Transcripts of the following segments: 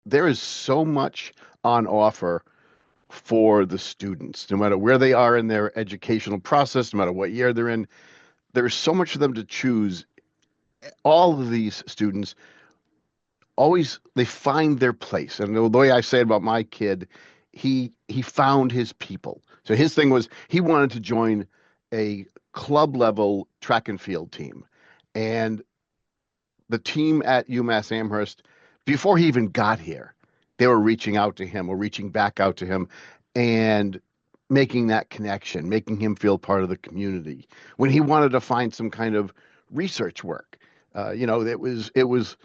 there is so much on offer for the students, no matter where they are in their educational process, no matter what year they're in. There's so much for them to choose. All of these students always they find their place. And the way I say it about my kid, he found his people. So his thing was he wanted to join a club level track and field team. And the team at UMass Amherst, before he even got here, they were reaching out to him or reaching back out to him and making that connection, making him feel part of the community. When he wanted to find some kind of research work, it was,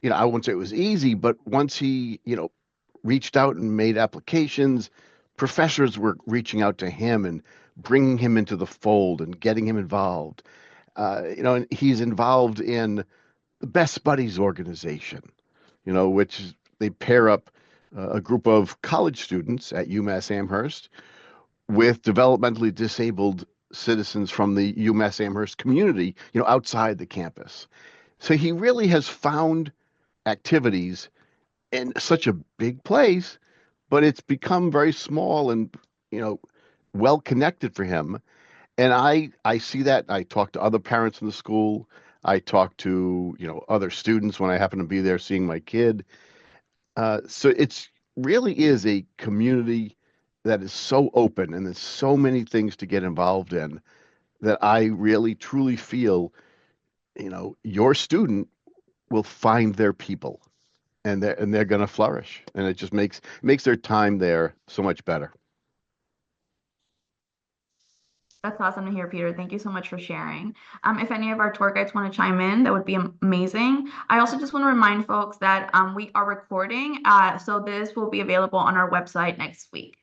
I wouldn't say it was easy, but once he, reached out and made applications, professors were reaching out to him and bringing him into the fold and getting him involved. And he's involved in the Best Buddies organization, which they pair up a group of college students at UMass Amherst with developmentally disabled citizens from the UMass Amherst community, outside the campus. So he really has found activities in such a big place, but it's become very small and, you know, well connected for him. And I see that. I talk to other parents in the school. I talk to, other students when I happen to be there seeing my kid. So it's really is a community that is so open and there's so many things to get involved in that I really truly feel, your student will find their people and they're going to flourish. And it just makes their time there so much better. That's awesome to hear, Peter. Thank you so much for sharing. If any of our tour guides want to chime in, that would be amazing. I also just want to remind folks that we are recording, so this will be available on our website next week.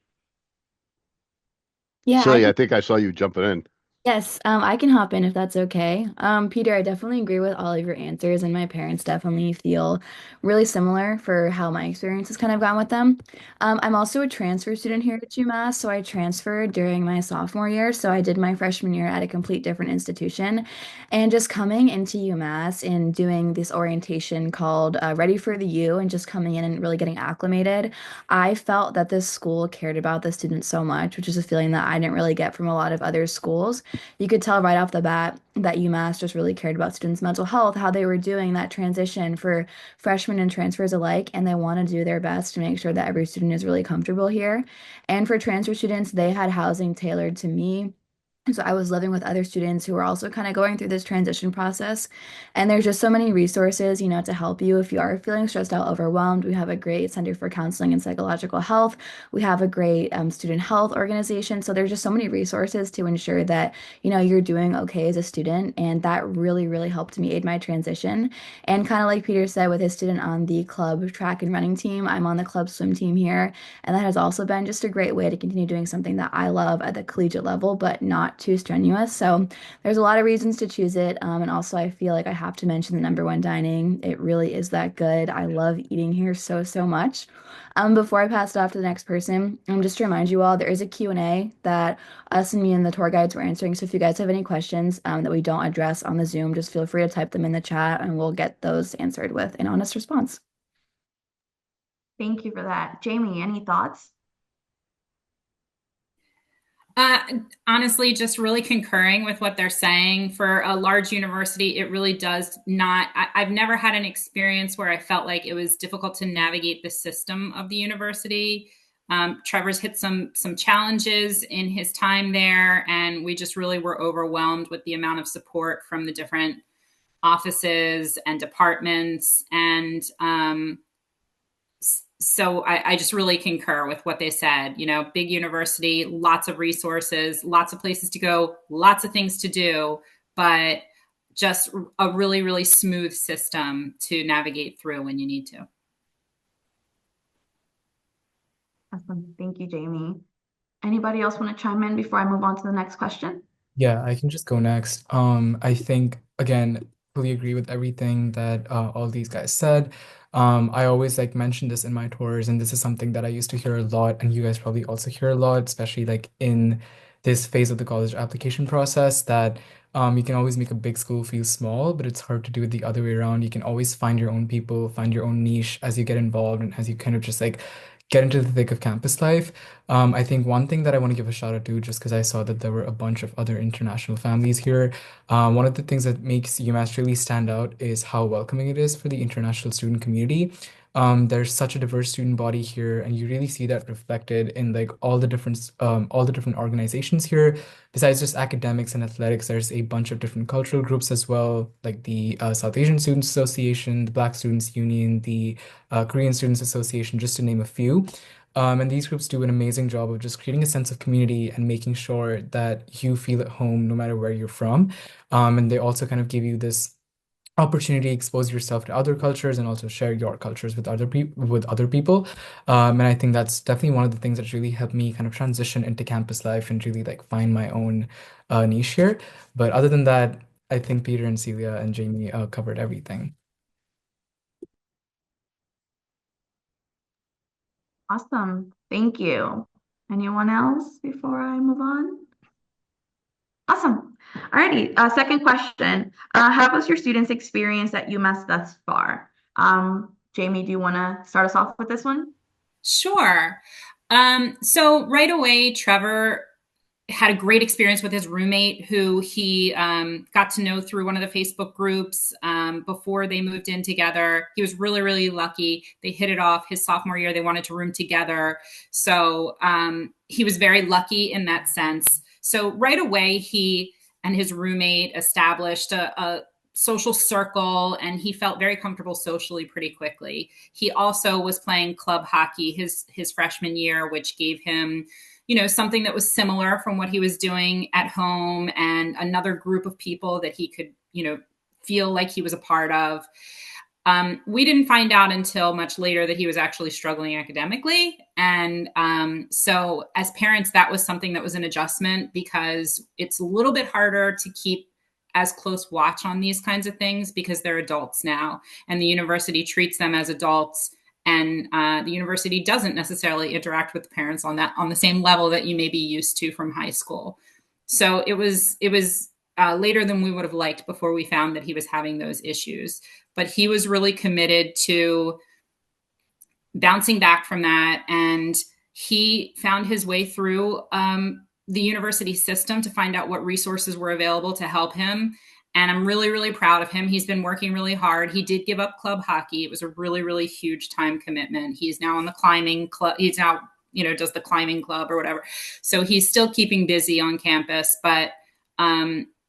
Yeah, I Celia, I can. think I saw you jumping in. Yes, I can hop in if that's okay. Peter, I definitely agree with all of your answers, and my parents definitely feel really similar for how my experience has kind of gone with them. I'm also a transfer student here at UMass, so I transferred during my sophomore year. So I did my freshman year at a complete different institution, and just coming into UMass and doing this orientation called Ready for the U, and just coming in and really getting acclimated. I felt that this school cared about the students so much, which is a feeling that I didn't really get from a lot of other schools. You could tell right off the bat that UMass just really cared about students' mental health, how they were doing that transition for freshmen and transfers alike, and they want to do their best to make sure that every student is really comfortable here. And for transfer students, they had housing tailored to me. So I was living with other students who were also kind of going through this transition process. And there's just so many resources, to help you if you are feeling stressed out, overwhelmed. We have a great Center for Counseling and Psychological Health. We have a great student health organization. So there's just so many resources to ensure that, you're doing okay as a student. And that really, really helped me aid my transition. And kind of like Peter said, with his student on the club track and running team, I'm on the club swim team here. And that has also been just a great way to continue doing something that I love at the collegiate level, but not too strenuous. So there's a lot of reasons to choose it. And also, I feel like I have to mention the number one dining. It really is that good. I love eating here so, so much. Before I pass it off to the next person, just to remind you all, there is a Q&A that us and me and the tour guides were answering. So if you guys have any questions that we don't address on the Zoom, just feel free to type them in the chat and we'll get those answered with an honest response. Thank you for that. Jamie, any thoughts? Uh, Honestly, just really concurring with what they're saying. For a large university, it really does not. I've never had an experience where I felt like it was difficult to navigate the system of the university. Trevor's hit some challenges in his time there, and we just really were overwhelmed with the amount of support from the different offices and departments. And so I just really concur with what they said. Big university, lots of resources, lots of places to go, lots of things to do, but just a really, really smooth system to navigate through when you need to. Awesome. Thank you, Jamie. Anybody else want to chime in before I move on to the next question? Yeah, I can just go next. I think again, fully agree with everything that all these guys said. I always like mention this in my tours, and this is something that I used to hear a lot, and you guys probably also hear a lot, especially like in this phase of the college application process, that You can always make a big school feel small, but it's hard to do it the other way around. You can always find your own people, find your own niche as you get involved and as you kind of just like get into the thick of campus life. I think one thing that I want to give a shout out to, just because I saw that there were a bunch of other international families here, one of the things that makes UMass really stand out is how welcoming it is for the international student community. There's such a diverse student body here, and you really see that reflected in like all the different organizations here. Besides just academics and athletics, there's a bunch of different cultural groups as well, like the South Asian Students Association, the Black Students Union, the Korean Students Association, just to name a few. And these groups do an amazing job of just creating a sense of community and making sure that you feel at home no matter where you're from. And they also kind of give you this opportunity to expose yourself to other cultures and also share your cultures with other people. And I think that's definitely one of the things that really helped me kind of transition into campus life and really like find my own niche here. But other than that, I think Peter and Celia and Jamie covered everything. Awesome. Thank you. Anyone else before I move on? Awesome. Alrighty. Second question. How was your students' experience at UMass thus far? Jamie, do you want to start us off with this one? Sure. So right away, Trevor had a great experience with his roommate who he got to know through one of the Facebook groups before they moved in together. He was really, really lucky. They hit it off his sophomore year. They wanted to room together. So he was very lucky in that sense. So right away, he and his roommate established a social circle, and he felt very comfortable socially pretty quickly. He also was playing club hockey his freshman year, which gave him something that was similar from what he was doing at home and another group of people that he could, feel like he was a part of. We didn't find out until much later that he was actually struggling academically. And so as parents, that was something that was an adjustment because it's a little bit harder to keep as close watch on these kinds of things because they're adults now and the university treats them as adults. And the university doesn't necessarily interact with the parents on the same level that you may be used to from high school. So it was later than we would have liked before we found that he was having those issues. But he was really committed to bouncing back from that, and he found his way through the university system to find out what resources were available to help him. And I'm really, really proud of him. He's been working really hard. He did give up club hockey. It was a really, really huge time commitment. He's now on the climbing club. He's now, does the climbing club or whatever. So he's still keeping busy on campus. But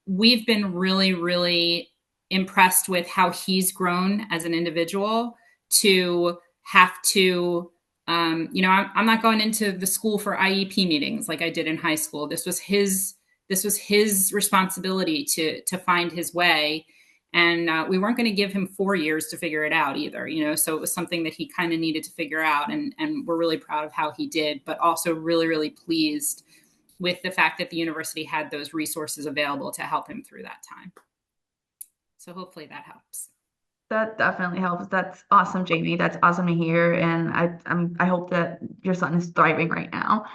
we've been really, really impressed with how he's grown as an individual to have to, I'm not going into the school for IEP meetings like I did in high school. This was his responsibility to find his way. And we weren't going to give him 4 years to figure it out either, so it was something that he kind of needed to figure out. And we're really proud of how he did, but also really, really pleased with the fact that the university had those resources available to help him through that time. So hopefully that helps. That definitely helps. That's awesome, Jamie. That's awesome to hear. And I hope that your son is thriving right now.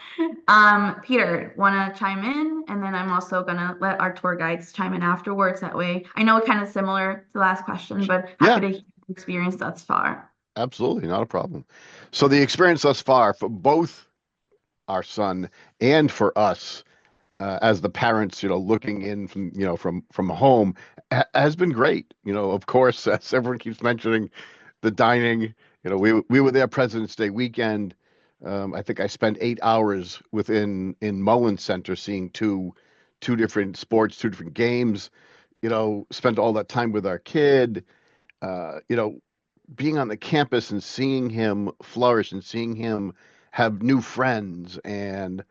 Peter, want to chime in? And then I'm also going to let our tour guides chime in afterwards. That way, I know it's kind of similar to the last question, but happy to hear your experience thus far. Absolutely, not a problem. So the experience thus far for both our son and for us as the parents, looking in from home has been great. Of course, as everyone keeps mentioning, the dining. We were there President's Day weekend. I think I spent 8 hours in Mullen Center seeing two different sports, two different games. Spent all that time with our kid. Being on the campus and seeing him flourish and seeing him have new friends and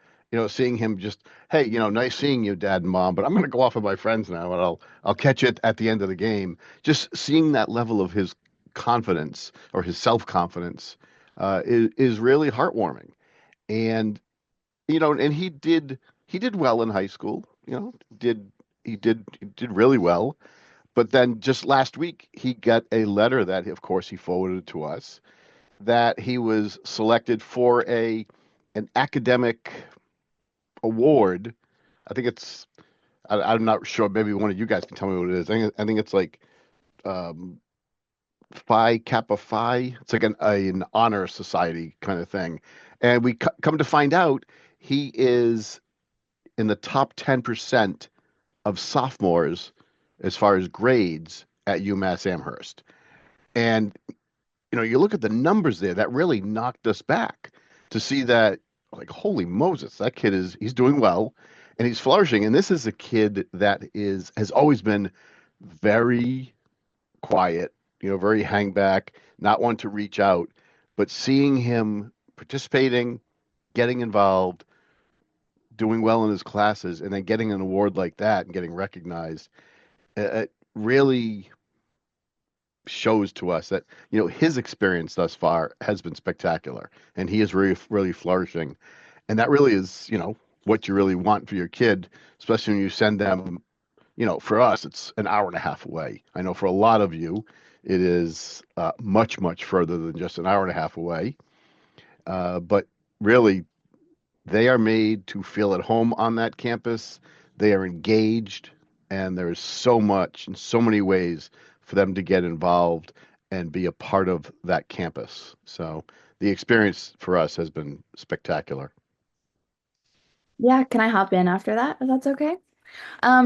seeing him just, hey, nice seeing you, Dad and Mom, but I'm going to go off with my friends now and I'll catch it at the end of the game. Just seeing that level of his confidence or his self-confidence is really heartwarming. And and he did well in high school. He did really well. But then just last week, he got a letter that, of course, he forwarded to us that he was selected for an academic award. I think it's I'm not sure. Maybe one of you guys can tell me what it is. I think it's like um, Phi Kappa Phi. It's like an honor society kind of thing. And we come to find out he is in the top 10% of sophomores as far as grades at UMass Amherst. And you look at the numbers there, that really knocked us back to see that, like, holy Moses, that kid he's doing well and he's flourishing. And this is a kid that has always been very quiet, very hang back, not one to reach out, but seeing him participating, getting involved, doing well in his classes, and then getting an award like that and getting recognized, it really shows to us that his experience thus far has been spectacular, and he is really really flourishing, and that really is what you really want for your kid, especially when you send them. For us, it's an hour and a half away. I know for a lot of you, it is much, much further than just an hour and a half away. But really, they are made to feel at home on that campus. They are engaged, and there's so much and so many ways for them to get involved and be a part of that campus. So the experience for us has been spectacular. Yeah, can I hop in after that, if that's okay?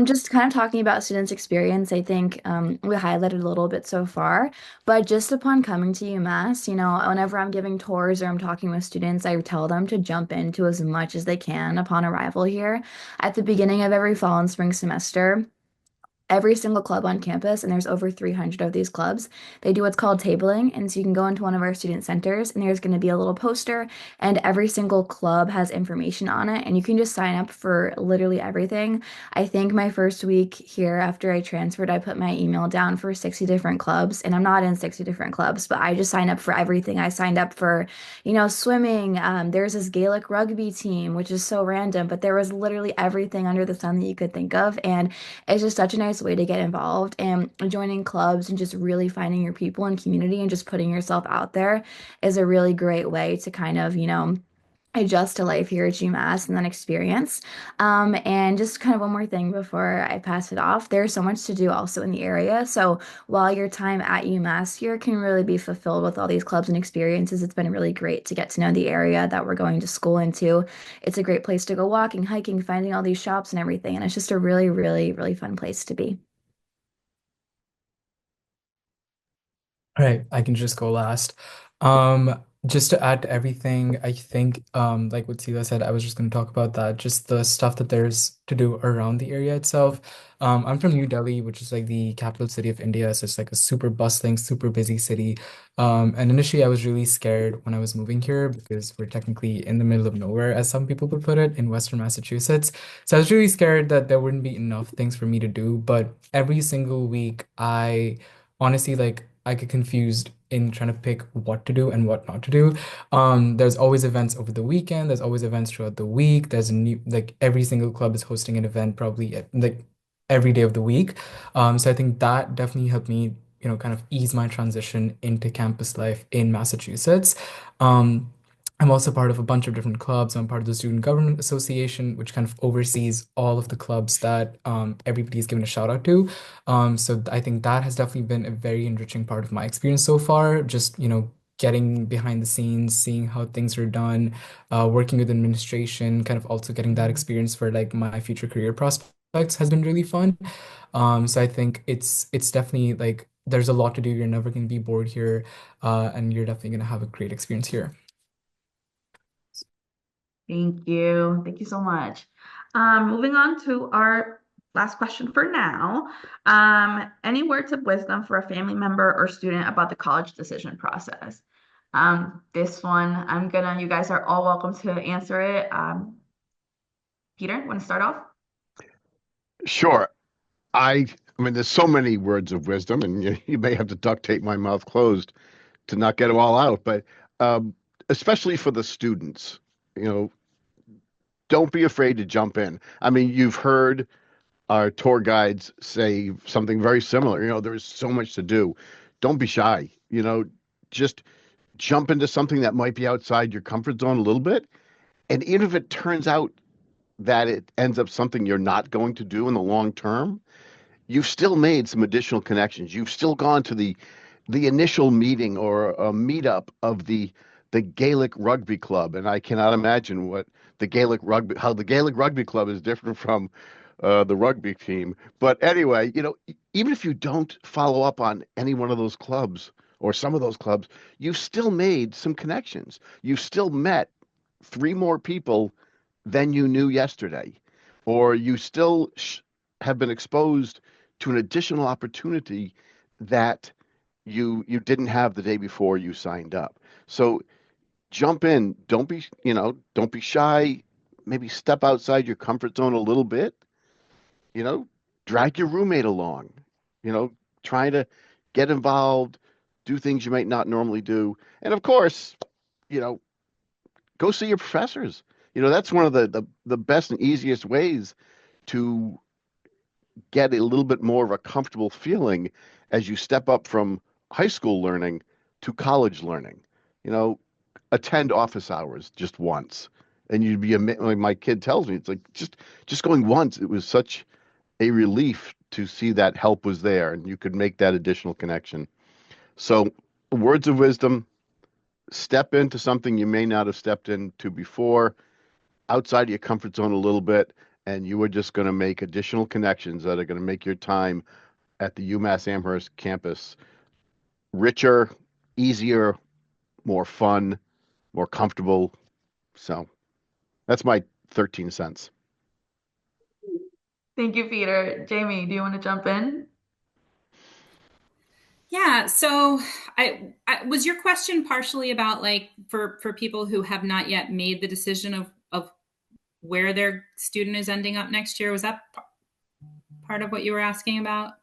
Just kind of talking about students' experience, I think we highlighted a little bit so far, but just upon coming to UMass, whenever I'm giving tours or I'm talking with students, I tell them to jump into as much as they can upon arrival here. At the beginning of every fall and spring semester, every single club on campus, and there's over 300 of these clubs, they do what's called tabling. And so you can go into one of our student centers, and there's going to be a little poster, and every single club has information on it, and you can just sign up for literally everything. I think my first week here after I transferred, I put my email down for 60 different clubs, and I'm not in 60 different clubs, but I just signed up for everything. I signed up for, swimming. There's this Gaelic rugby team, which is so random, but there was literally everything under the sun that you could think of, and it's just such a nice way to get involved, and joining clubs and just really finding your people and community and just putting yourself out there is a really great way to kind of, adjust to life here at GMAS and then experience. And just kind of one more thing before I pass it off. There's so much to do also in the area. So while your time at UMass here can really be fulfilled with all these clubs and experiences, it's been really great to get to know the area that we're going to school into. It's a great place to go walking, hiking, finding all these shops and everything. And it's just a really, really, really fun place to be. All right, I can just go last. Just to add to everything, I think like what Sila said, I was just going to talk about that, just the stuff that there's to do around the area itself. I'm from New Delhi, which is like the capital city of India, so it's like a super bustling, super busy city. And initially I was really scared when I was moving here because we're technically in the middle of nowhere, as some people would put it, in Western Massachusetts. So I was really scared that there wouldn't be enough things for me to do, but every single week I honestly, like, I get confused in trying to pick what to do and what not to do. There's always events over the weekend. There's always events throughout the week. There's a new, like, every single club is hosting an event probably like every day of the week. So I think that definitely helped me, kind of ease my transition into campus life in Massachusetts. Um, I'm also part of a bunch of different clubs. I'm part of the Student Government Association, which kind of oversees all of the clubs that everybody's given a shout out to. So I think that has definitely been a very enriching part of my experience so far. Just, getting behind the scenes, seeing how things are done, working with administration, kind of also getting that experience for like my future career prospects has been really fun. So I think it's definitely like there's a lot to do. You're never going to be bored here, and you're definitely going to have a great experience here. Thank you. Thank you so much. Moving on to our last question for now. Any words of wisdom for a family member or student about the college decision process? This one, you guys are all welcome to answer it. Peter, want to start off? Sure. I mean, there's so many words of wisdom, and you may have to duct tape my mouth closed to not get them all out. But um, especially for the students, you know, don't be afraid to jump in. I mean, you've heard our tour guides say something very similar. There's so much to do. Don't be shy. Just jump into something that might be outside your comfort zone a little bit. And even if it turns out that it ends up something you're not going to do in the long term, you've still made some additional connections. You've still gone to the initial meeting or a meetup of the Gaelic Rugby Club, and I cannot imagine what how the Gaelic Rugby Club is different from the rugby team. But anyway, even if you don't follow up on any one of those clubs or some of those clubs, you've still made some connections. You've still met three more people than you knew yesterday, or you still have been exposed to an additional opportunity that you didn't have the day before you signed up. So jump in. Don't be shy. Maybe step outside your comfort zone a little bit. You know, drag your roommate along. You know, try to get involved, do things you might not normally do. And of course, you know, go see your professors. That's one of the best and easiest ways to get a little bit more of a comfortable feeling as you step up from high school learning to college learning. You know, attend office hours just once, and you'd be like my kid tells me, it's like just going once. It was such a relief to see that help was there, and you could make that additional connection. So, words of wisdom: step into something you may not have stepped into before, outside of your comfort zone a little bit, and you are just going to make additional connections that are going to make your time at the UMass Amherst campus richer, easier, more fun, more comfortable. So that's my 13 cents. Thank you, Peter. Jamie, do you want to jump in? Yeah. So I was your question partially about like for people who have not yet made the decision of where their student is ending up next year. Was that part of what you were asking about?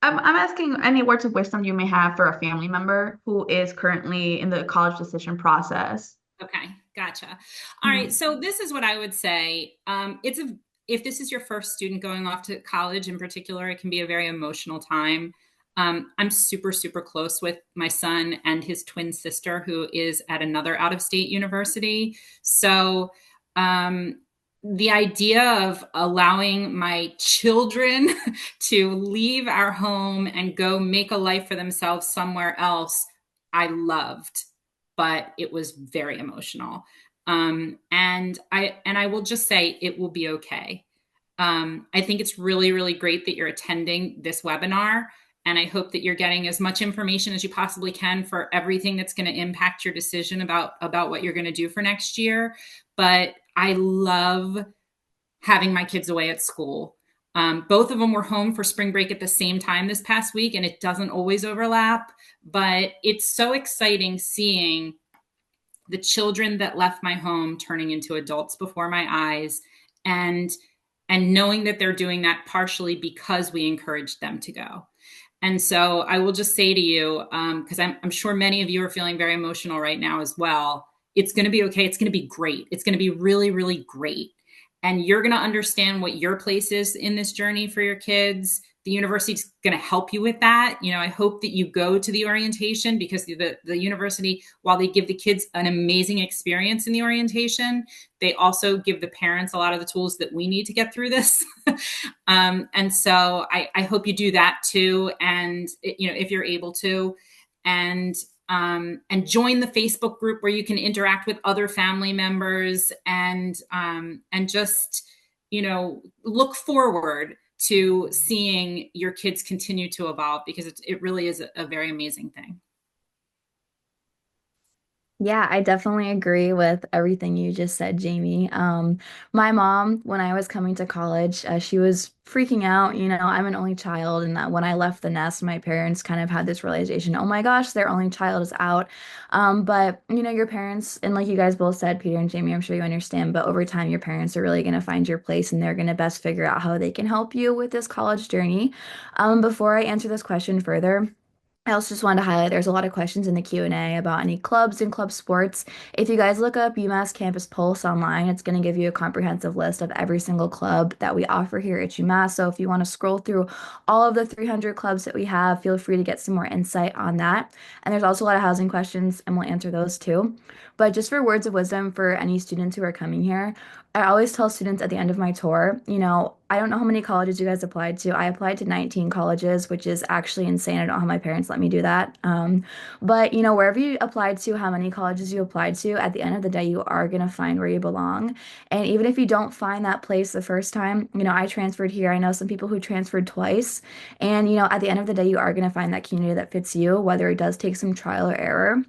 I'm asking any words of wisdom you may have for a family member who is currently in the college decision process. Okay, gotcha. All right, so this is what I would say. If this is your first student going off to college in particular, it can be a very emotional time. I'm super, super close with my son and his twin sister, who is at another out of state university. So, the idea of allowing my children to leave our home and go make a life for themselves somewhere else, I loved, but it was very emotional. And I will just say it will be okay. I think it's really, really great that you're attending this webinar. And I hope that you're getting as much information as you possibly can for everything that's going to impact your decision about what you're going to do for next year. But I love having my kids away at school. Both of them were home for spring break at the same time this past week, and it doesn't always overlap. But it's so exciting seeing the children that left my home turning into adults before my eyes, and knowing that they're doing that partially because we encouraged them to go. And so I will just say to you, because I'm sure many of you are feeling very emotional right now as well, it's going to be okay. It's going to be great. It's going to be really, really great. And you're going to understand what your place is in this journey for your kids. The university is going to help you with that. I hope that you go to the orientation, because the university, while they give the kids an amazing experience in the orientation, they also give the parents a lot of the tools that we need to get through this. And so I hope you do that too. And, if you're able to, and join the Facebook group where you can interact with other family members, and just, look forward to seeing your kids continue to evolve, because it really is a very amazing thing. Yeah, I definitely agree with everything you just said, Jamie. My mom, when I was coming to college, she was freaking out. I'm an only child, and that when I left the nest, my parents kind of had this realization, oh my gosh, their only child is out. But your parents, and like you guys both said, Peter and Jamie, I'm sure you understand, but over time, your parents are really going to find your place, and they're going to best figure out how they can help you with this college journey. Before I answer this question further, I also just wanted to highlight there's a lot of questions in the Q&A about any clubs and club sports. If you guys look up UMass Campus Pulse online, it's going to give you a comprehensive list of every single club that we offer here at UMass. So if you want to scroll through all of the 300 clubs that we have, feel free to get some more insight on that. And there's also a lot of housing questions, and we'll answer those too. But just for words of wisdom for any students who are coming here, I always tell students at the end of my tour, I don't know how many colleges you guys applied to. I applied to 19 colleges, which is actually insane. I don't know how my parents let me do that. But wherever you applied to, how many colleges you applied to, at the end of the day, you are going to find where you belong. And even if you don't find that place the first time, I transferred here. I know some people who transferred twice. And, at the end of the day, you are going to find that community that fits you, whether it does take some trial or error.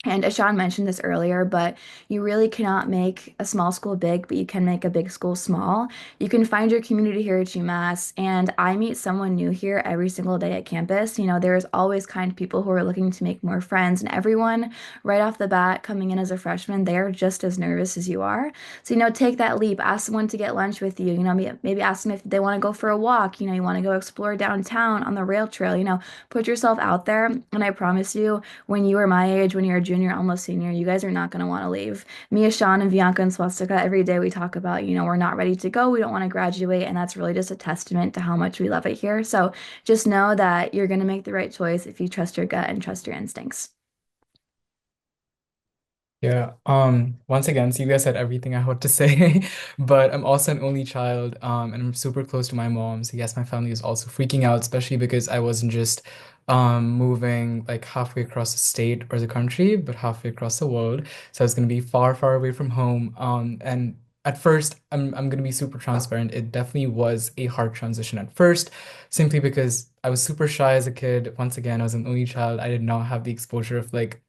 And Ashan mentioned this earlier, but you really cannot make a small school big, but you can make a big school small. You can find your community here at UMass, and I meet someone new here every single day at campus. There's always kind people who are looking to make more friends, and everyone right off the bat coming in as a freshman, they're just as nervous as you are. So, take that leap, ask someone to get lunch with you, maybe ask them if they want to go for a walk, you want to go explore downtown on the rail trail, put yourself out there, and I promise you, when you are my age, when you're a junior, almost senior, you guys are not going to want to leave. Me, Sean, and Bianca and Swastika, every day we talk about, we're not ready to go. We don't want to graduate. And that's really just a testament to how much we love it here. So just know that you're going to make the right choice if you trust your gut and trust your instincts. Yeah, once again, so you guys said everything I want to say, but I'm also an only child, and I'm super close to my mom. So yes, my family is also freaking out, especially because I wasn't just moving like halfway across the state or the country, but halfway across the world. So I was gonna be far, far away from home. And at first, I'm gonna be super transparent. It definitely was a hard transition at first, simply because I was super shy as a kid. Once again, I was an only child. I did not have the exposure of like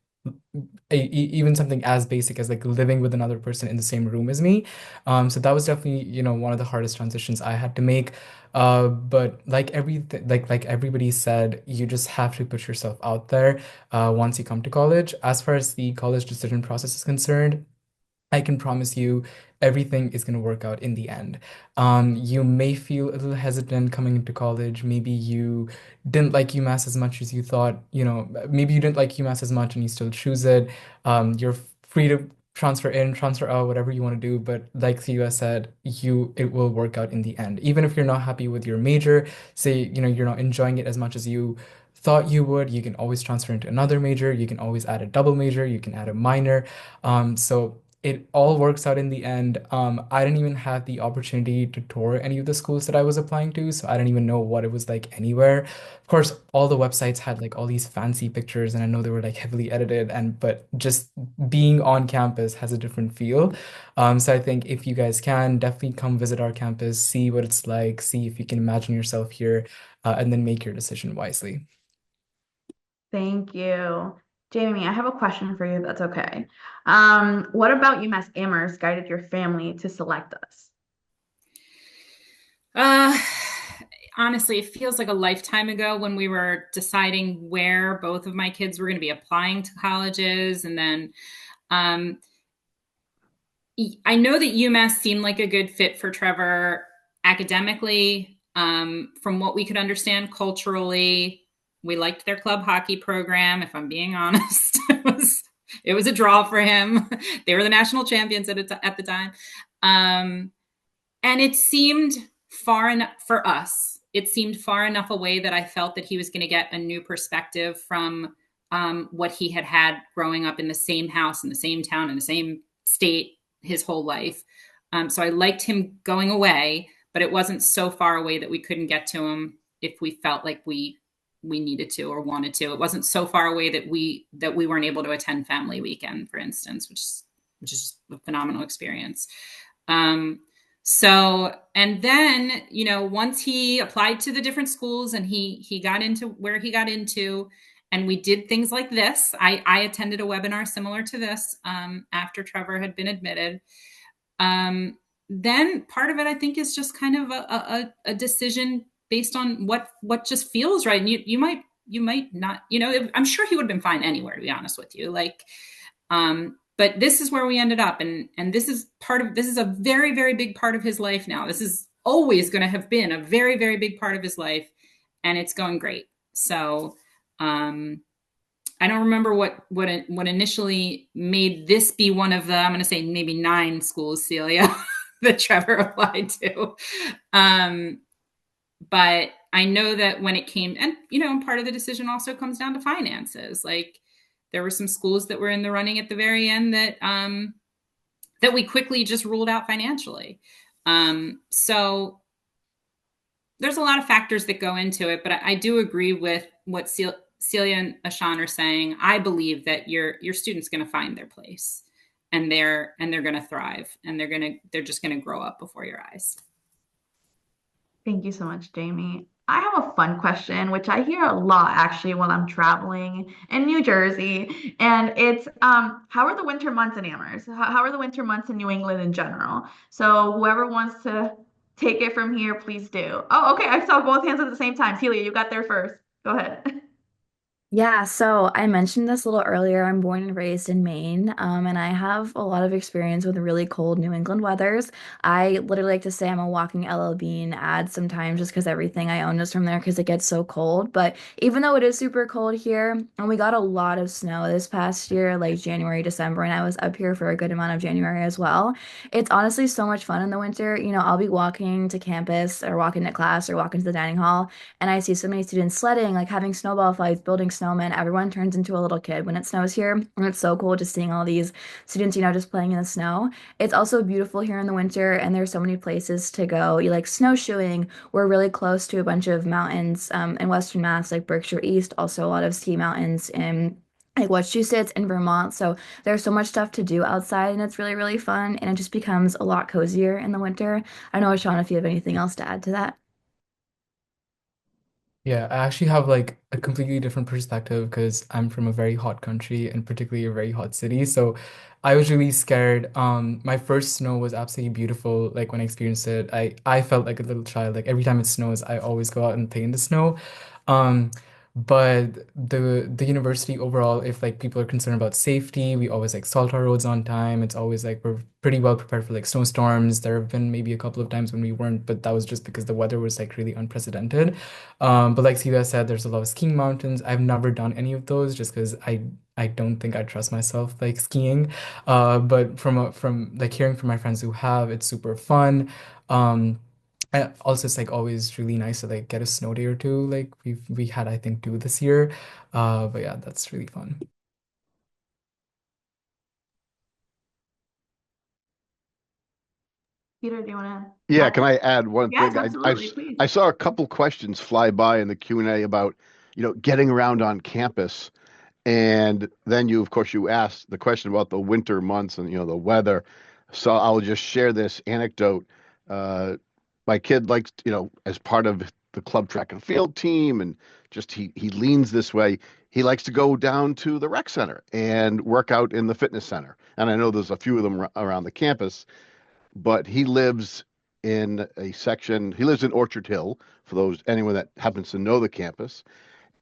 even something as basic as like living with another person in the same room as me. So that was definitely, one of the hardest transitions I had to make. But like everything, like everybody said, you just have to put yourself out there once you come to college. As far as the college decision process is concerned, I can promise you everything is going to work out in the end. You may feel a little hesitant coming into college. Maybe you didn't like UMass as much as you thought, maybe you didn't like UMass as much and you still choose it. You're free to transfer in, transfer out, whatever you want to do. But like Thea said, it will work out in the end. Even if you're not happy with your major, say, you're not enjoying it as much as you thought you would, you can always transfer into another major. You can always add a double major. You can add a minor. So it all works out in the end. I didn't even have the opportunity to tour any of the schools that I was applying to, so I didn't even know what it was like anywhere. Of course, all the websites had like all these fancy pictures, and I know they were like heavily edited, but just being on campus has a different feel. So I think if you guys can, definitely come visit our campus, see what it's like, see if you can imagine yourself here, and then make your decision wisely. Thank you. Jamie, I have a question for you, if that's okay. What about UMass Amherst guided your family to select us? Uh, honestly, it feels like a lifetime ago when we were deciding where both of my kids were going to be applying to colleges. And then um, I know that UMass seemed like a good fit for Trevor academically. From what we could understand culturally, we liked their club hockey program. If I'm being honest, it was a draw for him. They were the national champions at the time, and it seemed far enough for us. It seemed far enough away that I felt that he was going to get a new perspective from what he had growing up in the same house, in the same town, in the same state his whole life. So I liked him going away, but it wasn't so far away that we couldn't get to him if we felt like we needed to or wanted to. It wasn't so far away that we weren't able to attend family weekend, for instance, which is a phenomenal experience. So, and then, once he applied to the different schools and he got into where he got into, and we did things like this. I attended a webinar similar to this after Trevor had been admitted. Then part of it, I think, is just kind of a decision based on what just feels right. And you might not, I'm sure he would have been fine anywhere, to be honest with you. But this is where we ended up. And this is a very, very big part of his life now. This is always going to have been a very, very big part of his life. And it's going great. So, I don't remember what initially made this be one of the, I'm going to say maybe 9 schools, Celia, that Trevor applied to. But I know that when it came, and part of the decision also comes down to finances. Like there were some schools that were in the running at the very end that that we quickly just ruled out financially. So there's a lot of factors that go into it, but I do agree with what Celia and Ashan are saying. I believe that your student's going to find their place, and they're going to thrive, and they're just going to grow up before your eyes. Thank you so much, Jamie. I have a fun question, which I hear a lot actually while I'm traveling in New Jersey. And it's how are the winter months in Amherst? How are the winter months in New England in general? So whoever wants to take it from here, please do. Oh, okay. I saw both hands at the same time. Celia, you got there first. Go ahead. Yeah, so I mentioned this a little earlier. I'm born and raised in Maine, and I have a lot of experience with really cold New England weathers. I literally like to say I'm a walking LL Bean ad sometimes just because everything I own is from there because it gets so cold. But even though it is super cold here, and we got a lot of snow this past year, like January, December, and I was up here for a good amount of January as well. It's honestly so much fun in the winter. I'll be walking to campus or walking to class or walking to the dining hall and I see so many students sledding, like having snowball fights, building snowmen. Everyone turns into a little kid when it snows here. And it's so cool just seeing all these students, just playing in the snow. It's also beautiful here in the winter, and there's so many places to go. You like snowshoeing. We're really close to a bunch of mountains in Western Mass, like Berkshire East, also a lot of ski mountains in like Massachusetts and Vermont. So there's so much stuff to do outside, and it's really, really fun. And it just becomes a lot cozier in the winter. I don't know, Sean, if you have anything else to add to that. Yeah, I actually have like a completely different perspective because I'm from a very hot country and particularly a very hot city. So I was really scared. My first snow was absolutely beautiful. Like when I experienced it, I felt like a little child. Like every time it snows, I always go out and play in the snow. Um, but the university overall, if like people are concerned about safety, we always like salt our roads on time. It's always like we're pretty well prepared for like snowstorms. There have been maybe a couple of times when we weren't, but that was just because the weather was like really unprecedented. But like Siva said, there's a lot of skiing mountains. I've never done any of those just because I don't think I trust myself like skiing. But from like hearing from my friends who have, it's super fun. Um, and also it's like always really nice to like get a snow day or two. Like we had I think two this year. But yeah, that's really fun. Peter, do you want to Yeah, add can it? I add one Yes, thing? absolutely, please. I saw a couple questions fly by in the Q&A about, getting around on campus. And then of course, you asked the question about the winter months and, the weather. So I'll just share this anecdote. Uh, my kid likes, as part of the club track and field team, and just he leans this way. He likes to go down to the rec center and work out in the fitness center. And I know there's a few of them around the campus, but he lives in a section. He lives in Orchard Hill, for those anyone that happens to know the campus.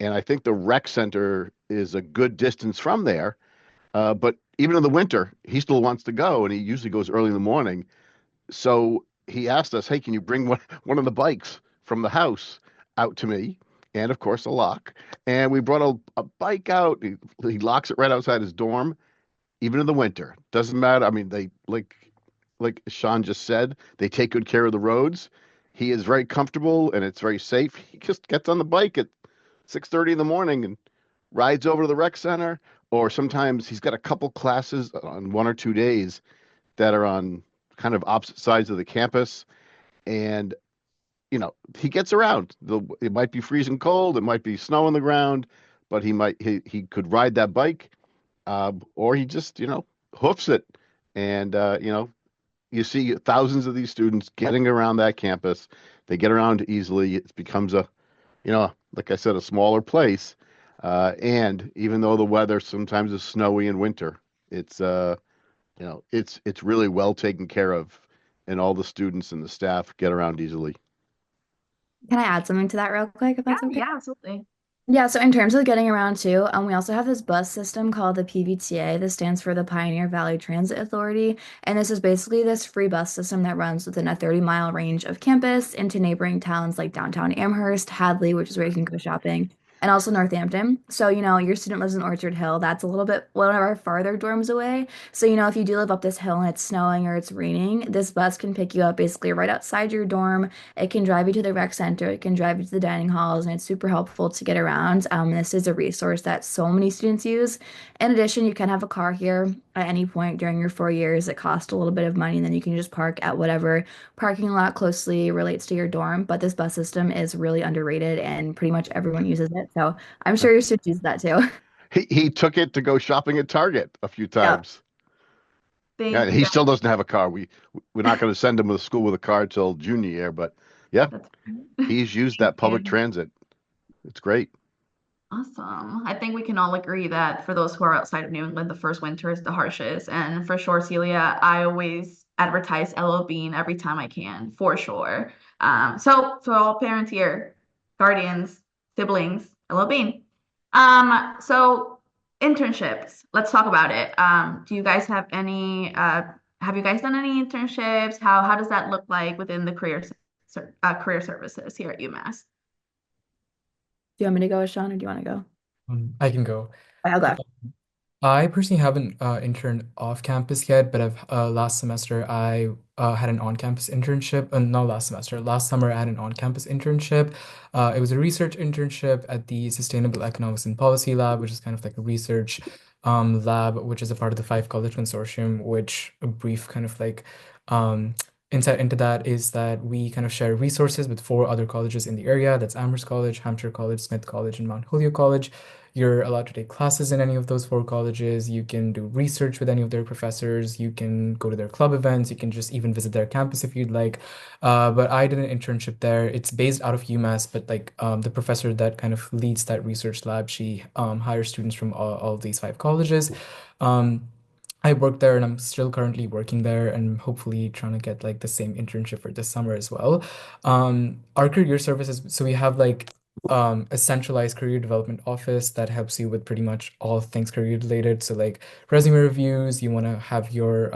And I think the rec center is a good distance from there. But even in the winter, he still wants to go, and he usually goes early in the morning. So he asked us, "Hey, can you bring one of the bikes from the house out to me?" And of course, a lock. And we brought a bike out. He locks it right outside his dorm, even in the winter. Doesn't matter. I mean, they like Sean just said, they take good care of the roads. He is very comfortable and it's very safe. He just gets on the bike at 6:30 in the morning and rides over to the rec center. Or sometimes he's got a couple classes on 1 or 2 days that are on kind of opposite sides of the campus. And, he gets around. It might be freezing cold, it might be snow on the ground, but he could ride that bike, or he just, hoofs it. And, you see thousands of these students getting around that campus. They get around easily. It becomes like I said, a smaller place. And even though the weather sometimes is snowy in winter, it's it's really well taken care of, and all the students and the staff get around easily. Can I add something to that real quick, if Yeah, that's okay? yeah, absolutely. Yeah, so in terms of getting around too, we also have this bus system called the PVTA. This stands for the Pioneer Valley Transit Authority. And this is basically this free bus system that runs within a 30-mile range of campus into neighboring towns like downtown Amherst, Hadley, which is where you can go shopping, and also Northampton. So, your student lives in Orchard Hill. That's a little bit one of our farther dorms away. So, if you do live up this hill and it's snowing or it's raining, this bus can pick you up basically right outside your dorm. It can drive you to the rec center, it can drive you to the dining halls, and it's super helpful to get around. This is a resource that so many students use. In addition, you can have a car here. at any point during your 4 years. It costs a little bit of money, and then you can just park at whatever parking lot closely relates to your dorm. But this bus system is really underrated, and pretty much everyone uses it. So I'm sure your students use that too. He took it to go shopping at Target a few Yep. times. Yeah, Thank you he guys. still doesn't have a car. We're not going to send him to school with a car till junior year, but yeah, That's he's used Thank that public you. transit. It's great. Awesome. I think we can all agree that for those who are outside of New England, the first winter is the harshest. And for sure, Celia, I always advertise LL Bean every time I can, for sure. So for all parents here, guardians, siblings, LL Bean. So internships, let's talk about it. Do you guys have any, have you guys done any internships? How does that look like within the career services here at UMass? Do you want me to go, Sean, or do you want to go? I can go. I'll go. I personally haven't interned off campus yet, but I've last semester I had an on-campus internship. Not last semester, last summer I had an on-campus internship. It was a research internship at the Sustainable Economics and Policy Lab, which is kind of like a research lab, which is a part of the Five College Consortium. Which a brief kind of like um, insight into that is that we kind of share resources with four other colleges in the area. That's Amherst College, Hampshire College, Smith College, and Mount Holyoke College. You're allowed to take classes in any of those four colleges. You can do research with any of their professors. You can go to their club events. You can just even visit their campus if you'd like. But I did an internship there. It's based out of UMass, but like the professor that kind of leads that research lab, she hires students from all these five colleges. Um, I worked there and I'm still currently working there and hopefully trying to get like the same internship for this summer as well. Our career services, so we have like a centralized career development office that helps you with pretty much all things career related. So like resume reviews, you want to have your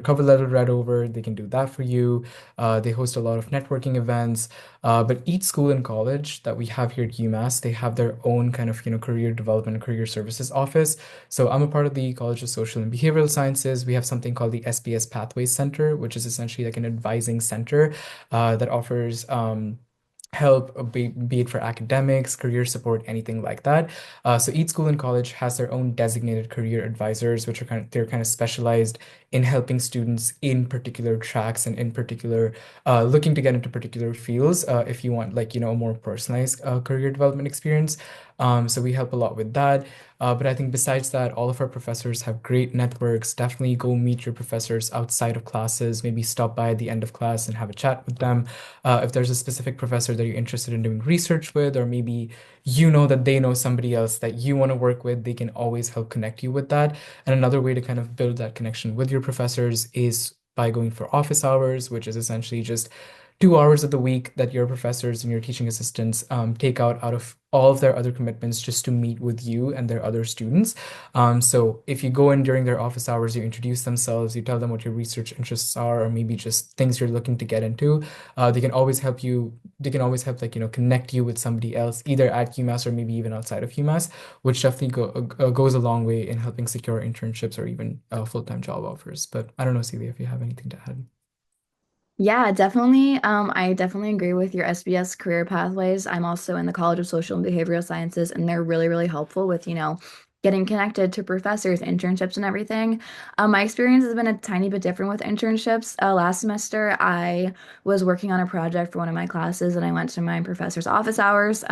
cover letter read over, they can do that for you. They host a lot of networking events. But each school and college that we have here at UMass, they have their own kind of, career development and career services office. So I'm a part of the College of Social and Behavioral Sciences. We have something called the SPS Pathways Center, which is essentially like an advising center that offers help, be it for academics, career support, anything like that. So each school and college has their own designated career advisors, which are they're kind of specialized in helping students in particular tracks and in particular looking to get into particular fields. If you want like a more personalized career development experience. So we help a lot with that. But I think besides that, all of our professors have great networks. Definitely go meet your professors outside of classes. Maybe stop by at the end of class and have a chat with them. If there's a specific professor that you're interested in doing research with, or maybe you know that they know somebody else that you want to work with, they can always help connect you with that. And another way to kind of build that connection with your professors is by going for office hours, which is essentially just 2 hours of the week that your professors and your teaching assistants take out of all of their other commitments just to meet with you and their other students. So if you go in during their office hours, you introduce themselves, you tell them what your research interests are, or maybe just things you're looking to get into. They can always help you. They can always help, like, connect you with somebody else, either at UMass or maybe even outside of UMass, which definitely goes a long way in helping secure internships or even full-time job offers. But I don't know, Celia, if you have anything to add. Yeah, definitely. I definitely agree with your SBS career pathways. I'm also in the College of Social and Behavioral Sciences, and they're really, really helpful with, getting connected to professors, internships, and everything. My experience has been a tiny bit different with internships. Last semester, I was working on a project for one of my classes, and I went to my professor's office hours.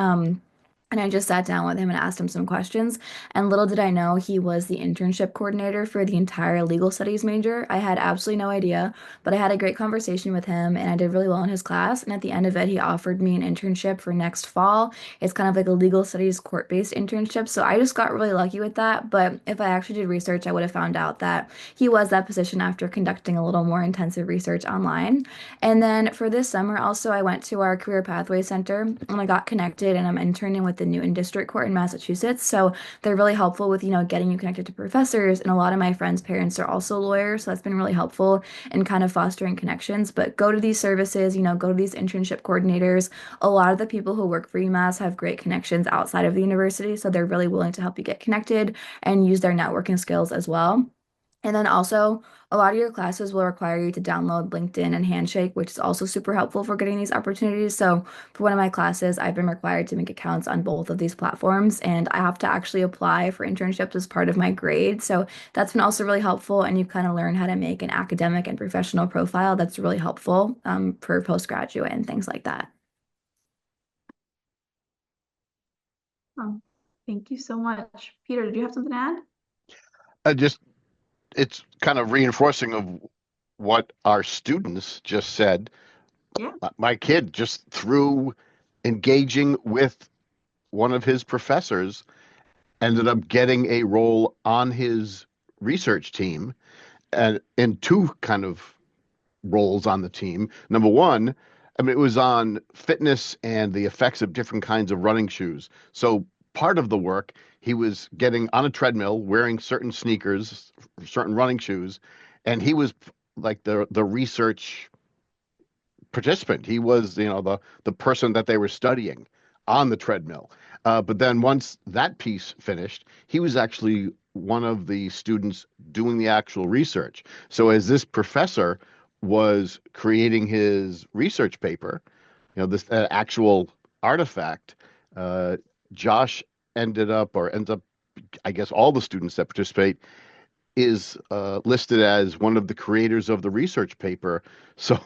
And I just sat down with him and asked him some questions. And little did I know he was the internship coordinator for the entire legal studies major. I had absolutely no idea, but I had a great conversation with him and I did really well in his class. And at the end of it, he offered me an internship for next fall. It's kind of like a legal studies court-based internship. So I just got really lucky with that. But if I actually did research, I would have found out that he was that position after conducting a little more intensive research online. And then for this summer, also, I went to our Career Pathway Center and I got connected and I'm interning with the Newton District Court in Massachusetts. So they're really helpful with, getting you connected to professors. And a lot of my friends' parents are also lawyers. So that's been really helpful in kind of fostering connections. But go to these services, go to these internship coordinators. A lot of the people who work for UMass have great connections outside of the university. So they're really willing to help you get connected and use their networking skills as well. And then also, a lot of your classes will require you to download LinkedIn and Handshake, which is also super helpful for getting these opportunities. So, for one of my classes, I've been required to make accounts on both of these platforms, and I have to actually apply for internships as part of my grade. So, that's been also really helpful. And you kind of learn how to make an academic and professional profile that's really helpful for postgraduate and things like that. Oh, thank you so much. Peter, did you have something to add? Just it's kind of reinforcing of what our students just said. Yeah. My kid just through engaging with one of his professors ended up getting a role on his research team and in two kind of roles on the team. Number one, I mean, it was on fitness and the effects of different kinds of running shoes. So part of the work, he was getting on a treadmill, wearing certain sneakers, certain running shoes, and he was like the research participant. He was, the person that they were studying on the treadmill. But then once that piece finished, he was actually one of the students doing the actual research. So as this professor was creating his research paper, this actual artifact, uh, Josh ends up, I guess, all the students that participate is listed as one of the creators of the research paper. So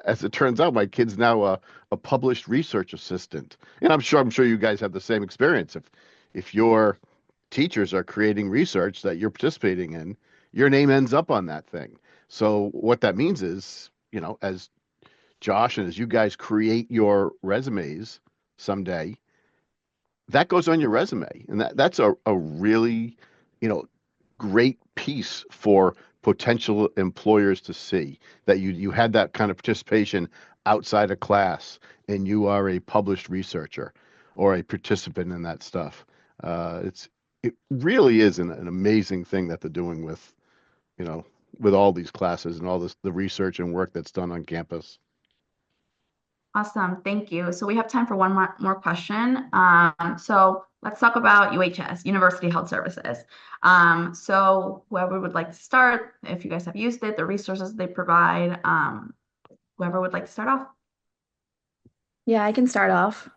as it turns out, my kid's now a published research assistant, and I'm sure you guys have the same experience. If your teachers are creating research that you're participating in, your name ends up on that thing. So what that means is, as Josh and as you guys create your resumes someday, that goes on your resume, and that's a really, you know, great piece for potential employers to see that you had that kind of participation outside of class and you are a published researcher or a participant in that stuff. It really is an amazing thing that they're doing with, you know, with all these classes and all the research and work that's done on campus. Awesome. Thank you. So we have time for one more question. So let's talk about UHS, University Health Services. So whoever would like to start, if you guys have used it, the resources they provide, whoever would like to start off. Yeah, I can start off.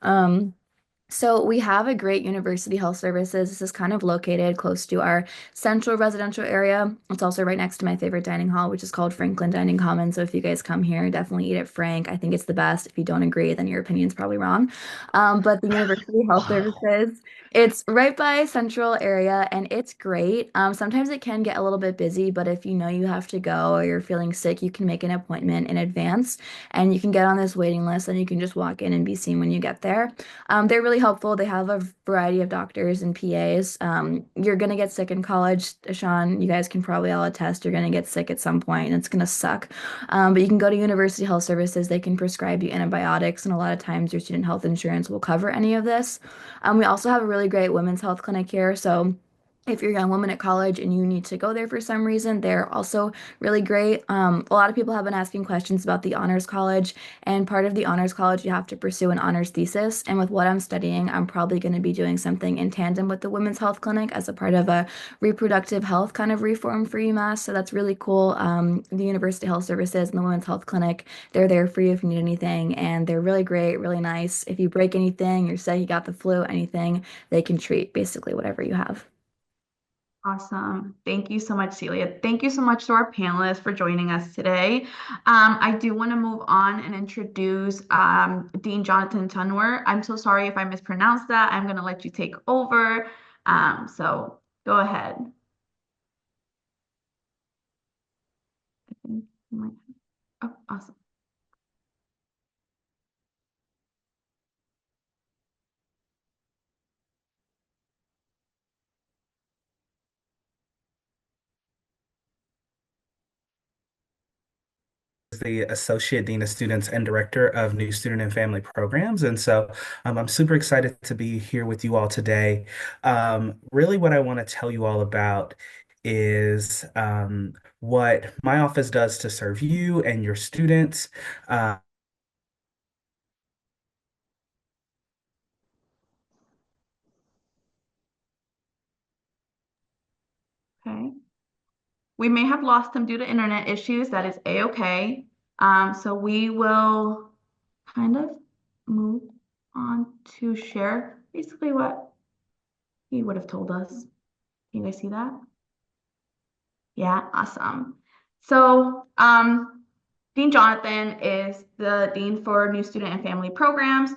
So we have a great university health services. This is kind of located close to our central residential area. It's also right next to my favorite dining hall, which is called Franklin Dining Commons. So if you guys come here, definitely eat at Frank. I think it's the best. If you don't agree, then your opinion's probably wrong. But the university health Wow. services, it's right by central area and it's great. Sometimes it can get a little bit busy, but if you know you have to go or you're feeling sick, you can make an appointment in advance and you can get on this waiting list and you can just walk in and be seen when you get there. They're really helpful. They have a variety of doctors and PAs. You're gonna get sick in college, Sean. You guys can probably all attest you're gonna get sick at some point, and it's gonna suck. But you can go to University Health Services. They can prescribe you antibiotics, and a lot of times your student health insurance will cover any of this. We also have a really great women's health clinic here, so. If you're a young woman at college and you need to go there for some reason, they're also really great. A lot of people have been asking questions about the honors college. And part of the honors college, you have to pursue an honors thesis. And with what I'm studying, I'm probably going to be doing something in tandem with the Women's Health Clinic as a part of a reproductive health kind of reform for UMass. So that's really cool. The University Health Services and the Women's Health Clinic, they're there for you if you need anything. And they're really great, really nice. If you break anything, you're sick, you got the flu, anything, they can treat basically whatever you have. Awesome. Thank you so much, Celia. Thank you so much to our panelists for joining us today. I do want to move on and introduce Dean Jonathan Tunwer. I'm so sorry if I mispronounced that. I'm going to let you take over. So go ahead. I think you might- Oh, awesome. The Associate Dean of Students and Director of New Student and Family Programs. And so I'm super excited to be here with you all today. Really, what I want to tell you all about is what my office does to serve you and your students. Uh, Okay. We may have lost him due to internet issues. That is a-okay. So we will kind of move on to share basically what he would have told us. Can you guys see that? Yeah, awesome. So, Dean Jonathan is the Dean for New Student and Family Programs.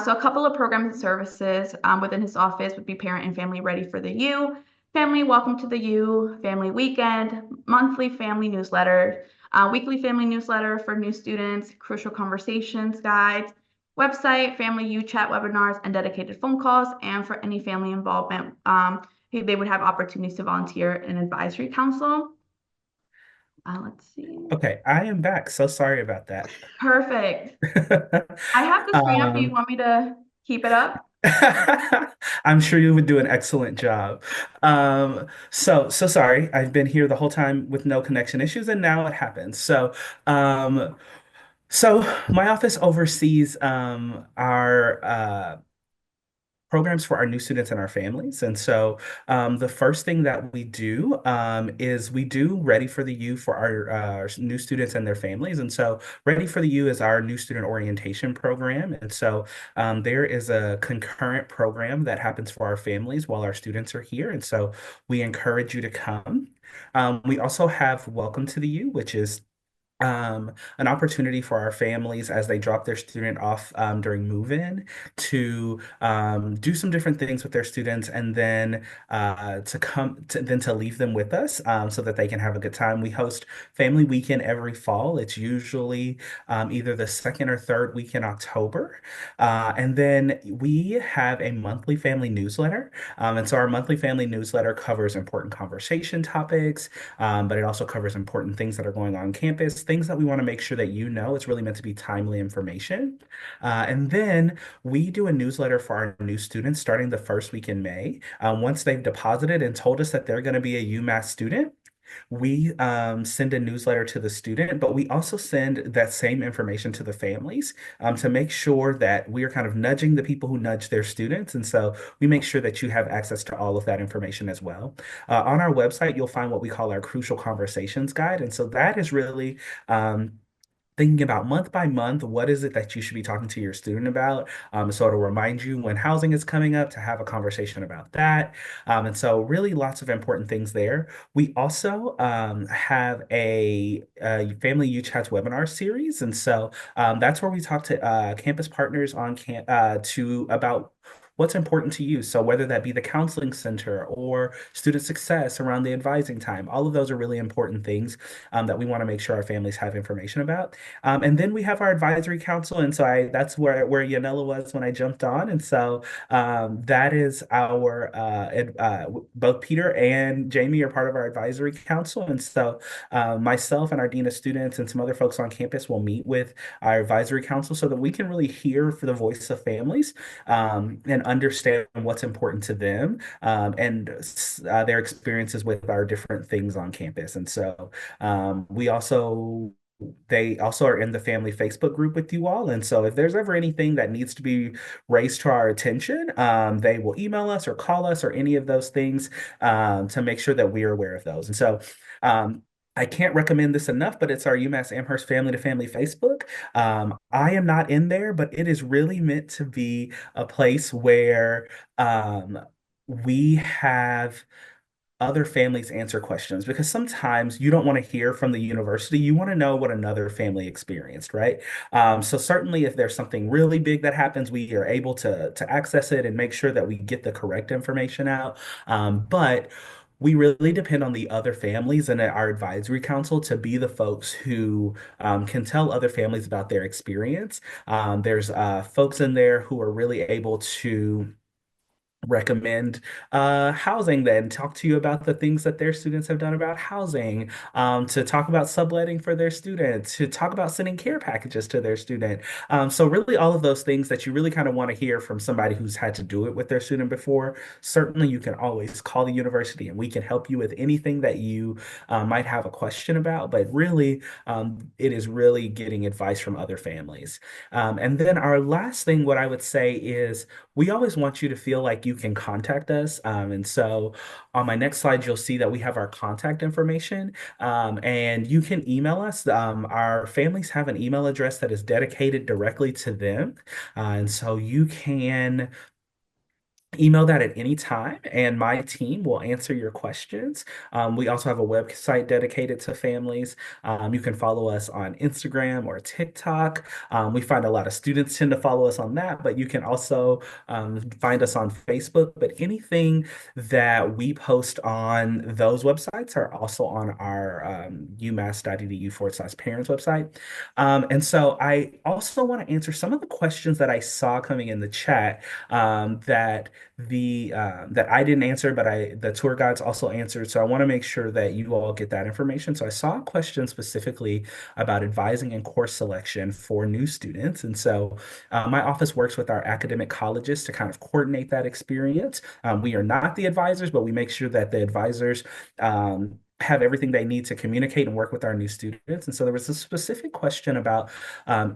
So a couple of programs and services within his office would be Parent and Family Ready for the U, Family Welcome to the U, Family Weekend, monthly family newsletter, weekly family newsletter for new students, crucial conversations guides, website, family U chat webinars, and dedicated phone calls. And for any family involvement, they would have opportunities to volunteer in advisory council. Let's see. Okay, I am back. So sorry about that. Perfect. I have the screen up. Do you Um, want me to keep it up? I'm sure you would do an excellent job. So sorry. I've been here the whole time with no connection issues, and now it happens. Um, so my office oversees our programs for our new students and our families. And so the first thing that we do is we do Ready for the U for our new students and their families. And so Ready for the U is our new student orientation program. And so there is a concurrent program that happens for our families while our students are here. And so we encourage you to come. We also have Welcome to the U, which is an opportunity for our families as they drop their student off during move-in to do some different things with their students and then to leave them with us so that they can have a good time. We host Family Weekend every fall. It's usually either the second or third week in October. And then we have a monthly family newsletter. And so our monthly family newsletter covers important conversation topics, but it also covers important things that are going on campus, things that we want to make sure that you know. It's really meant to be timely information. And then we do a newsletter for our new students starting the first week in May. Once they've deposited and told us that they're going to be a UMass student, we send a newsletter to the student, but we also send that same information to the families to make sure that we are kind of nudging the people who nudge their students. And so we make sure that you have access to all of that information as well. On our website, you'll find what we call our Crucial Conversations Guide. And so that is really thinking about month by month, what is it that you should be talking to your student about? So it'll remind you when housing is coming up to have a conversation about that. And so really lots of important things there. We also have a Family U Chats webinar series. And so that's where we talk to campus partners on about what's important to you. So whether that be the counseling center or student success around the advising time, all of those are really important things that we want to make sure our families have information about. And then we have our advisory council, and so that's where Yanela was when I jumped on, and so that is our both Peter and Jamie are part of our advisory council, and so myself and our dean of students and some other folks on campus will meet with our advisory council so that we can really hear for the voice of families and understand what's important to them and their experiences with our different things on campus, and so they also are in the family Facebook group with you all. And so if there's ever anything that needs to be raised to our attention, they will email us or call us or any of those things to make sure that we are aware of those. And so I can't recommend this enough, but it's our UMass Amherst Family to Family Facebook. I am not in there, but it is really meant to be a place where we have other families answer questions because sometimes you don't want to hear from the university. You want to know what another family experienced, right? So certainly if there's something really big that happens, we are able to access it and make sure that we get the correct information out. But we really depend on the other families and our advisory council to be the folks who can tell other families about their experience. There's folks in there who are really able to recommend housing, then talk to you about the things that their students have done about housing, to talk about subletting for their students, to talk about sending care packages to their student. So really all of those things that you really kind of want to hear from somebody who's had to do it with their student before. Certainly you can always call the university and we can help you with anything that you might have a question about, but really it is really getting advice from other families. And then our last thing, what I would say is we always want you to feel like you can contact us. And so on my next slide, you'll see that we have our contact information, and you can email us. Our families have an email address that is dedicated directly to them. And so you can email that at any time, and my team will answer your questions. We also have a website dedicated to families. You can follow us on Instagram or TikTok. We find a lot of students tend to follow us on that, but you can also find us on Facebook. But anything that we post on those websites are also on our umass.edu/parents website. And so I also want to answer some of the questions that I saw coming in the chat, that I didn't answer, but the tour guides also answered. So I want to make sure that you all get that information. So I saw a question specifically about advising and course selection for new students. And so my office works with our academic colleges to kind of coordinate that experience. We are not the advisors, but we make sure that the advisors have everything they need to communicate and work with our new students. And so there was a specific question about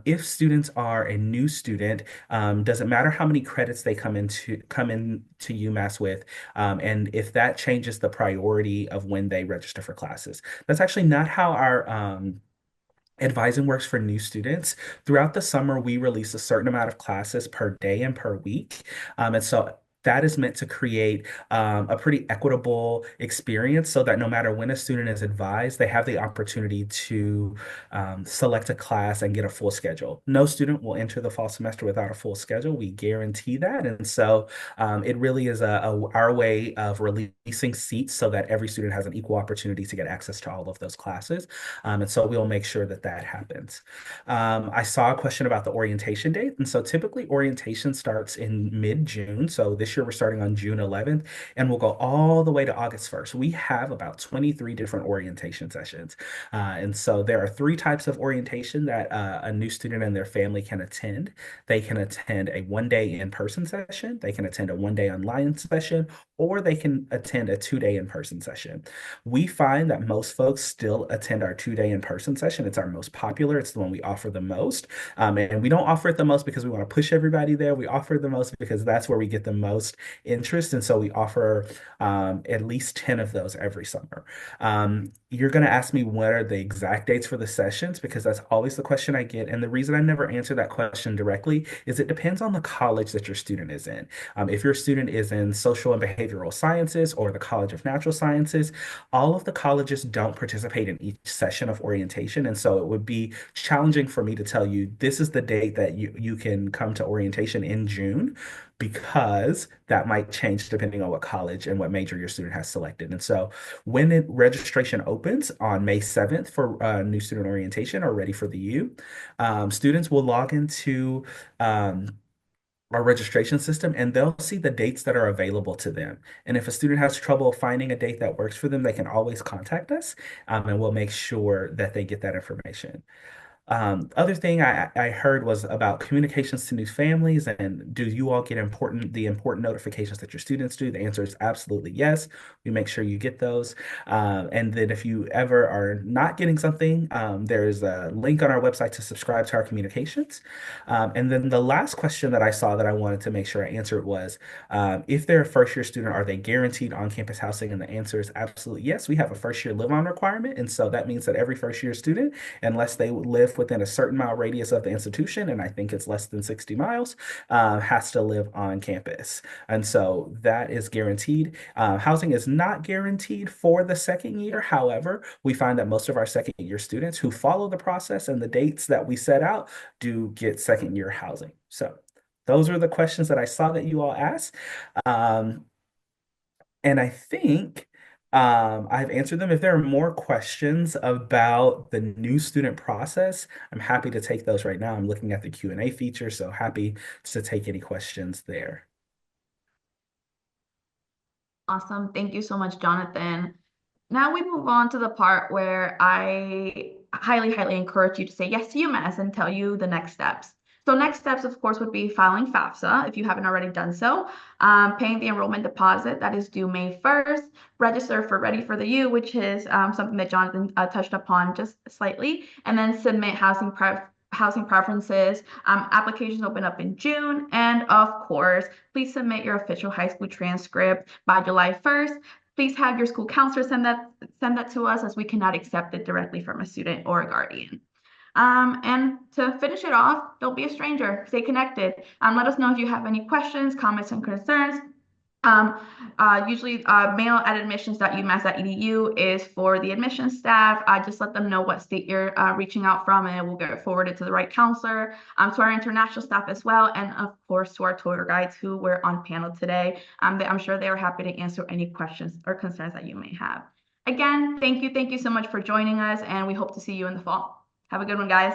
if students are a new student, does it matter how many credits they come into UMass with, and if that changes the priority of when they register for classes? That's actually not how our advising works for new students. Throughout the summer, we release a certain amount of classes per day and per week. And so that is meant to create a pretty equitable experience so that no matter when a student is advised, they have the opportunity to select a class and get a full schedule. No student will enter the fall semester without a full schedule. We guarantee that. And so it really is our way of releasing seats so that every student has an equal opportunity to get access to all of those classes. And so we'll make sure that that happens. I saw a question about the orientation date. And so typically orientation starts in mid-June. So this year we're starting on June 11th and we'll go all the way to August 1st. We have about 23 different orientation sessions. And so there are three types of orientation that a new student and their family can attend. They can attend a one-day in-person session, they can attend a one-day online session, or they can attend a two-day in-person session. We find that most folks still attend our two-day in-person session. It's our most popular. It's the one we offer the most. And we don't offer it the most because we want to push everybody there. We offer it the most because that's where we get the most interest. And so we offer at least 10 of those every summer. You're going to ask me what are the exact dates for the sessions, because that's always the question I get. And the reason I never answer that question directly is it depends on the college that your student is in. If your student is in social and behavioral sciences or the College of Natural Sciences, all of the colleges don't participate in each session of orientation. And so it would be challenging for me to tell you this is the date that you can come to orientation in June, because that might change depending on what college and what major your student has selected. And so when registration opens on May 7th for new student orientation or Ready for the U, students will log into our registration system and they'll see the dates that are available to them. And if a student has trouble finding a date that works for them, they can always contact us, and we'll make sure that they get that information. Other thing I heard was about communications to new families, and do you all get the important notifications that your students do? The answer is absolutely yes. We make sure you get those. And then if you ever are not getting something, there's a link on our website to subscribe to our communications. And then the last question that I saw that I wanted to make sure I answered was, if they're a first year student, are they guaranteed on-campus housing? And the answer is absolutely yes. We have a first year live-on requirement. And so that means that every first year student, unless they live within a certain mile radius of the institution, and I think it's less than 60 miles, has to live on campus. And so that is guaranteed. Housing is not guaranteed for the second year. However, we find that most of our second year students who follow the process and the dates that we set out do get second year housing. So those are the questions that I saw that you all asked. And I think I've answered them. If there are more questions about the new student process, I'm happy to take those right now. I'm looking at the Q&A feature, so happy to take any questions there. Awesome. Thank you so much, Jonathan. Now we move on to the part where I highly, highly encourage you to say yes to UMass and tell you the next steps. So next steps, of course, would be filing FAFSA if you haven't already done so, paying the enrollment deposit that is due May 1st, register for Ready for the U, which is something that Jonathan touched upon just slightly, and then submit housing housing preferences. Applications open up in June. And of course, please submit your official high school transcript by July 1st. Please have your school counselor send that to us, as we cannot accept it directly from a student or a guardian. And to finish it off, don't be a stranger. Stay connected. Let us know if you have any questions, comments, and concerns. Usually mail@admissions.umass.edu is for the admissions staff. Just let them know what state you're reaching out from, and we'll get it forwarded to the right counselor, to our international staff as well, and of course to our tour guides who were on panel today. I'm sure they are happy to answer any questions or concerns that you may have. Again, thank you so much for joining us, and we hope to see you in the fall. Have a good one, guys.